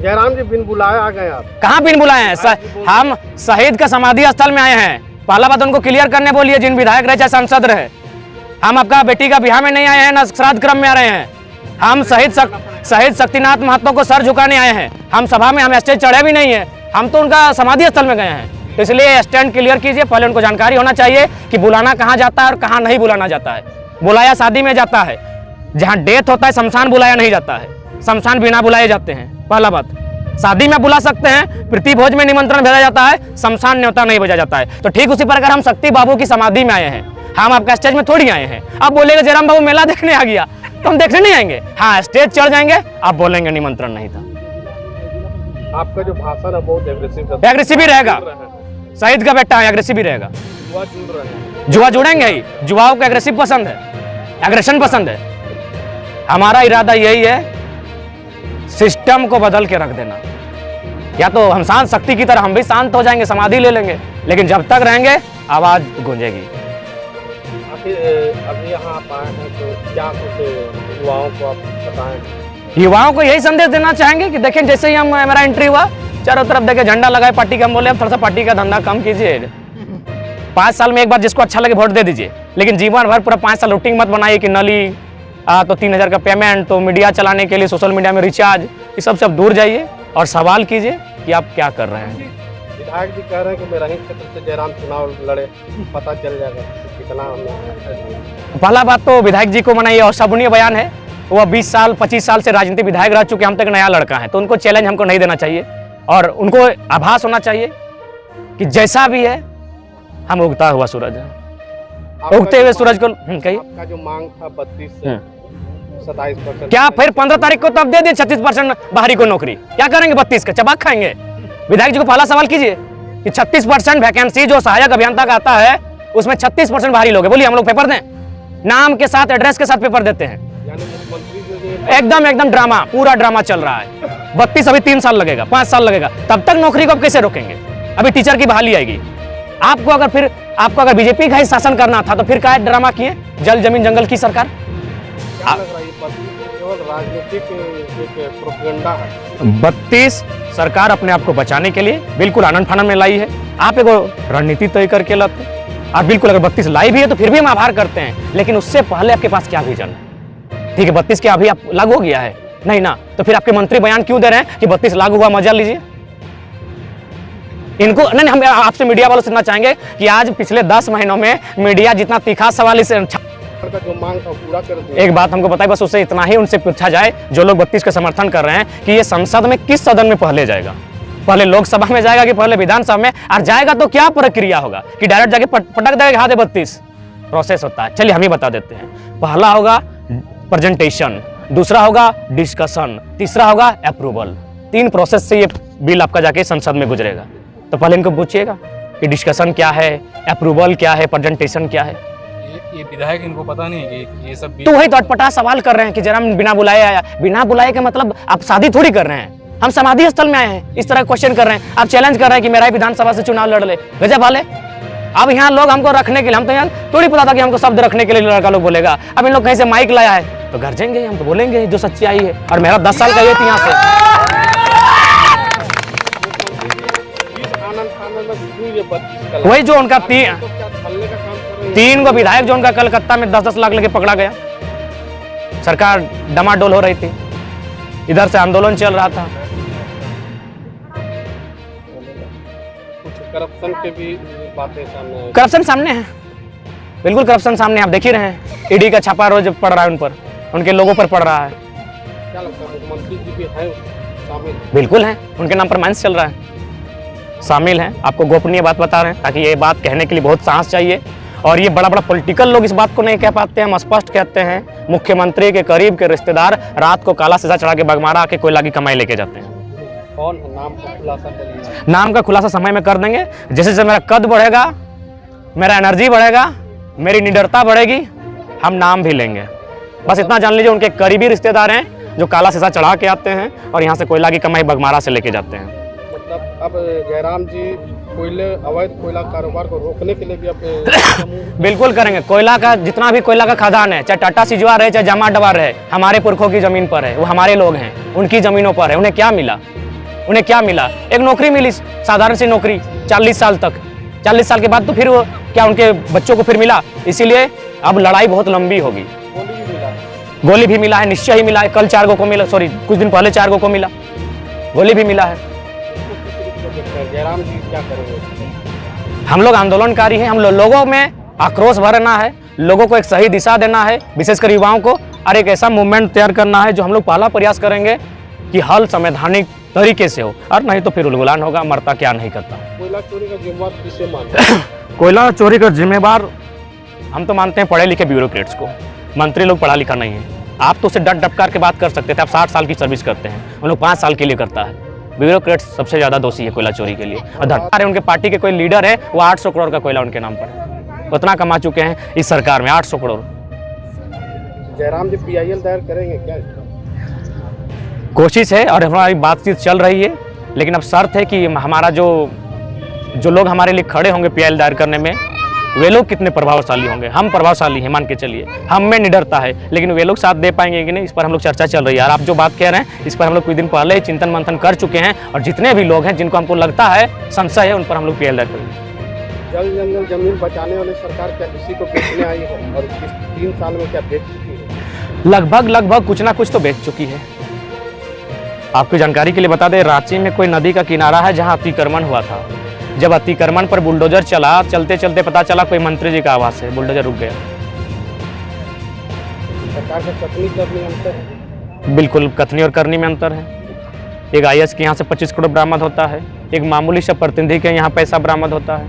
जयराम जी बिन बुलाए आ गए आप। कहाँ बिन बुलाए हैं? हम शहीद का समाधि स्थल में आए हैं। पहला बात उनको क्लियर करने बोलिए, जिन विधायक रहे चाहे सांसद रहे। हम आपका बेटी का बिहार में नहीं आए हैं, न श्राद्ध क्रम में आ रहे हैं। हम शहीद शक्तिनाथ महतो को सर झुकाने आए हैं। हम सभा में हम स्टेज चढ़े भी नहीं है, हम तो उनका समाधि स्थल में गए हैं। तो इसलिए स्टैंड क्लियर कीजिए। पहले उनको जानकारी होना चाहिए कि बुलाना कहाँ जाता है और कहाँ नहीं बुलाना जाता है। बुलाया शादी में जाता है, जहाँ डेथ होता है शमशान बुलाया नहीं जाता है, शमशान बिना बुलाए जाते हैं। पहला बात, शादी में बुला सकते हैं, प्रीति भोज में निमंत्रण भेजा जाता है, शमशान न्योता नहीं भेजा जाता है। तो ठीक उसी प्रकार हम शक्ति बाबू की समाधि में आए हैं, हम आपका स्टेज में थोड़ी आए हैं। आप बोलेंगे जयराम बाबू मेला देखने आ गया, तो हम देखने नहीं आएंगे। हाँ, स्टेज चढ़ जाएंगे, आप बोलेंगे निमंत्रण नहीं था। आपका जो भाषण है बहुत एग्रेसिव ही रहेगा। शहीद का बेटा है, एग्रेसिव ही रहेगा। जुआ जुड़ेंगे ही, जुआओं को एग्रेसिव पसंद है, एग्रेशन पसंद है। हमारा इरादा यही है, सिस्टम को बदल के रख देना। या तो हम शांत शक्ति की तरह हम भी शांत हो जाएंगे, समाधि ले लेंगे, लेकिन जब तक रहेंगे आवाज गूंजेगी। अभी यहाँ आप आए हैं तो क्या कुछ युवाओं को आप बताएं? युवाओं को यही संदेश देना चाहेंगे कि देखें, जैसे ही हमारा एंट्री हुआ, चारों तरफ देखे झंडा लगाए पार्टी का। हम बोले अब थोड़ा सा पार्टी का धंधा कम कीजिए। 5 साल में एक बार जिसको अच्छा लगे वोट दे दीजिए, लेकिन जीवन भर पूरा 5 साल रूटीन मत बनाइए कि नली तो 3000 का पेमेंट, तो मीडिया चलाने के लिए सोशल मीडिया में रिचार्ज, ये सब दूर जाइए और सवाल कीजिए कि आप क्या कर रहे हैं। विधायक जी कह रहे हैं कि मेरा ही क्षेत्र से जयराम चुनाव लड़े, पता चल जाएगा कितना। पहला बात तो विधायक जी को मना ये अशोभनीय बयान है। वो 20 साल 25 साल से राजनीतिक विधायक रह चुके, हम तक नया लड़का है, तो उनको चैलेंज हमको नहीं देना चाहिए और उनको आभास होना चाहिए कि जैसा भी है हम उगता हुआ सूरज है। उगते हुए सूरज को कहिए। आपका जो मांग था 32 से 27%, क्या फिर 15 तारीख को तब दे दिए 36% बाहरी को नौकरी? क्या करेंगे? 32 का चबाक खाएंगे? विधायक जी को पहला सवाल कीजिए कि 36% वैकेंसी जो सहायक अभियंता का आता है उसमें 36% बाहरी लोग हैं। बोलिए हम लोग पेपर दें? नाम के साथ एड्रेस के साथ पेपर देते हैं। एकदम ड्रामा, पूरा ड्रामा चल रहा है। 32 अभी 3 साल लगेगा, 5 साल लगेगा, तब तक नौकरी को आप कैसे रोकेंगे? अभी टीचर की बहाली आएगी। आपको अगर बीजेपी का ही शासन करना था तो फिर क्या ड्रामा किए? जल जमीन जंगल की सरकार। क्या लग रहा है केवल राजनीतिक एक प्रोपेगेंडा है? 32 सरकार अपने आप को बचाने के लिए बिल्कुल आनंद फानन में लाई है। आप एक रणनीति तय करके लाते, आप बिल्कुल अगर 32 लाई भी है तो फिर भी हम आभार करते हैं, लेकिन उससे पहले आपके पास क्या विजन है? ठीक है, 32 के अभी आप लागू हो गया है नहीं ना, तो फिर आपके मंत्री बयान क्यों दे रहे हैं कि 32 लागू हुआ, मजा लीजिए। इनको नहीं, हम आपसे मीडिया वालों से सुनना चाहेंगे कि आज पिछले 10 महीनों में मीडिया जितना तीखा सवाल इस जो मांग था पूरा कर दिया। एक बात हमको बताइए, बस उससे इतना ही उनसे पूछा जाए जो लोग 32 का समर्थन कर रहे हैं कि ये संसद में किस सदन में पहले जाएगा? पहले लोकसभा में जाएगा कि पहले विधानसभा में? और जाएगा तो क्या प्रक्रिया होगा कि डायरेक्ट जाके पटक देगा? हाथ 32 प्रोसेस होता है। चलिए हम ही बता देते हैं। पहला होगा प्रेजेंटेशन, दूसरा होगा डिस्कशन, तीसरा होगा अप्रूवल। 3 प्रोसेस से ये बिल आपका जाके संसद में गुजरेगा। तो पहले इनको पूछिएगा कि डिस्कशन क्या है, अप्रूवल क्या है, प्रेजेंटेशन क्या है। ये विधायक इनको पता नहीं है कि ये सब तो वही तो अटपटा सवाल कर रहे हैं कि जरा बिना बुलाए आया। बिना बुलाए का मतलब आप शादी थोड़ी कर रहे हैं, हम समाधि स्थल में आए हैं, इस तरह क्वेश्चन कर रहे हैं। आप चैलेंज कर रहे हैं कि मेरा ही विधानसभा से चुनाव लड़ ले। गजब वाले। अब यहाँ लोग हमको रखने के लिए, हम तो यहाँ थोड़ी पता था कि हमको शब्द रखने के लिए लड़का लोग बोलेगा। अब इन लोग कहीं से माइक लाया है तो गरजेंगे, हम तो बोलेंगे जो सच्चाई है। और मेरा 10 साल का ये थी यहाँ से। वही जो उनका 3 गो विधायक जो उनका कलकत्ता में 10-10 लाख लेके पकड़ा गया, सरकार डमाडोल हो रही थी, इधर से आंदोलन चल रहा था। करप्शन के भी बातें सामने, करप्शन सामने है, बिल्कुल करप्शन सामने, आप देख ही रहे हैं। ईडी का छापा रोज पड़ रहा है उन पर, उनके लोगों पर पड़ रहा है। क्या लगता है मुख्यमंत्री जी भी हैं शामिल? बिल्कुल है, उनके नाम पर माइंस चल रहा है, शामिल हैं। आपको गोपनीय बात बता रहे हैं ताकि ये बात कहने के लिए बहुत साहस चाहिए। और ये बड़ा पॉलिटिकल लोग इस बात को नहीं कह पाते हैं, हम स्पष्ट कहते हैं। मुख्यमंत्री के करीब के रिश्तेदार रात को काला शीशा चढ़ा के बगमारा आके कोयला की कमाई लेके जाते हैं। कौन है? नाम का खुलासा करिए। नाम का खुलासा समय में कर देंगे। जैसे जैसे मेरा कद बढ़ेगा, मेरा एनर्जी बढ़ेगा, मेरी निडरता बढ़ेगी, हम नाम भी लेंगे। बस इतना जान लीजिए, उनके करीबी रिश्तेदार हैं जो काला शीशा चढ़ा के आते हैं और यहाँ से कोयला की कमाई बगमारा से लेके जाते हैं। मतलब अब जयराम जी अवैध कोयला कारोबार को रोकने के लिए भी बिल्कुल करेंगे। कोयला का जितना भी कोयला का खदान है, चाहे टाटा सिजवा रहे चाहे जामा डबा रहे, हमारे पुरखों की जमीन पर है, वो हमारे लोग हैं, उनकी जमीनों पर है। उन्हें क्या मिला? उन्हें क्या मिला? एक नौकरी मिली, साधारण सी नौकरी 40 साल तक। 40 साल के बाद तो फिर वो क्या उनके बच्चों को फिर मिला? इसीलिए अब लड़ाई बहुत लंबी होगी। गोली भी मिला, गोली भी मिला है, निश्चय ही मिला है। कल 4 को मिला, सॉरी कुछ दिन पहले 4 को मिला, गोली भी मिला है। जयराम जी क्या करेंगे? हम लोग आंदोलनकारी हैं, हम लोगों में आक्रोश भरना है, लोगों को एक सही दिशा देना है, विशेषकर युवाओं को, और एक ऐसा मूवमेंट तैयार करना है जो हम लोग पहला प्रयास करेंगे कि हल संवैधानिक तरीके से हो, और नहीं तो फिर उलगुलान होगा, मरता क्या नहीं करता। कोयला चोरी का जिम्मेवार किसे मानते हैं? कोयला चोरी का जिम्मेवार हम तो मानते हैं पढ़े लिखे ब्यूरोक्रेट्स को। मंत्री लोग पढ़ा लिखा नहीं है। आप तो उसे डट डपकार के बात कर सकते थे, आप 60 साल की सर्विस करते हैं, उन लोग 5 साल के लिए करता है। ब्यूरोक्रेट्स सबसे ज़्यादा दोषी है कोयला चोरी के लिए। और उनके पार्टी के कोई लीडर है, वो 800 करोड़ का कोयला उनके नाम पर है, उतना कमा चुके हैं इस सरकार में, 800 करोड़। जयराम जी PIL दायर करेंगे क्या इसका? कोशिश है और हमारी बातचीत चल रही है, लेकिन अब शर्त है कि हमारा जो लोग हमारे लिए खड़े होंगे PIL दायर करने में, वे लोग कितने प्रभावशाली होंगे। हम प्रभावशाली हैं, मान के चलिए, हम में निडरता है, लेकिन वे लोग साथ दे पाएंगे कि नहीं, इस पर हम लोग चर्चा चल रही है। और आप जो बात कह रहे हैं, इस पर हम लोग कुछ दिन पहले ही चिंतन मंथन कर चुके हैं, और जितने भी लोग हैं जिनको हमको लगता है, संशय है, उन पर हम लोग PIL दायर करेंगे। जल जंगल जमीन बचाने वाली सरकार क्या किसी को बेचने आई है? और इस 3 साल में क्या बेच चुकी है? लगभग कुछ ना कुछ तो बेच चुकी है। आपकी जानकारी के लिए बता दें, रांची में कोई नदी का किनारा है जहां अतिक्रमण हुआ था। जब अतिक्रमण पर बुलडोजर चला, चलते चलते पता चला कोई मंत्री जी का आवास है, बुलडोजर रुक गया। सरकार से कथनी करनी अंतर है? बिल्कुल, कथनी और करनी में अंतर है। एक IAS के यहाँ से 25 करोड़ बरामद होता है, एक मामूली सा प्रतिनिधि के यहाँ पैसा बरामद होता है।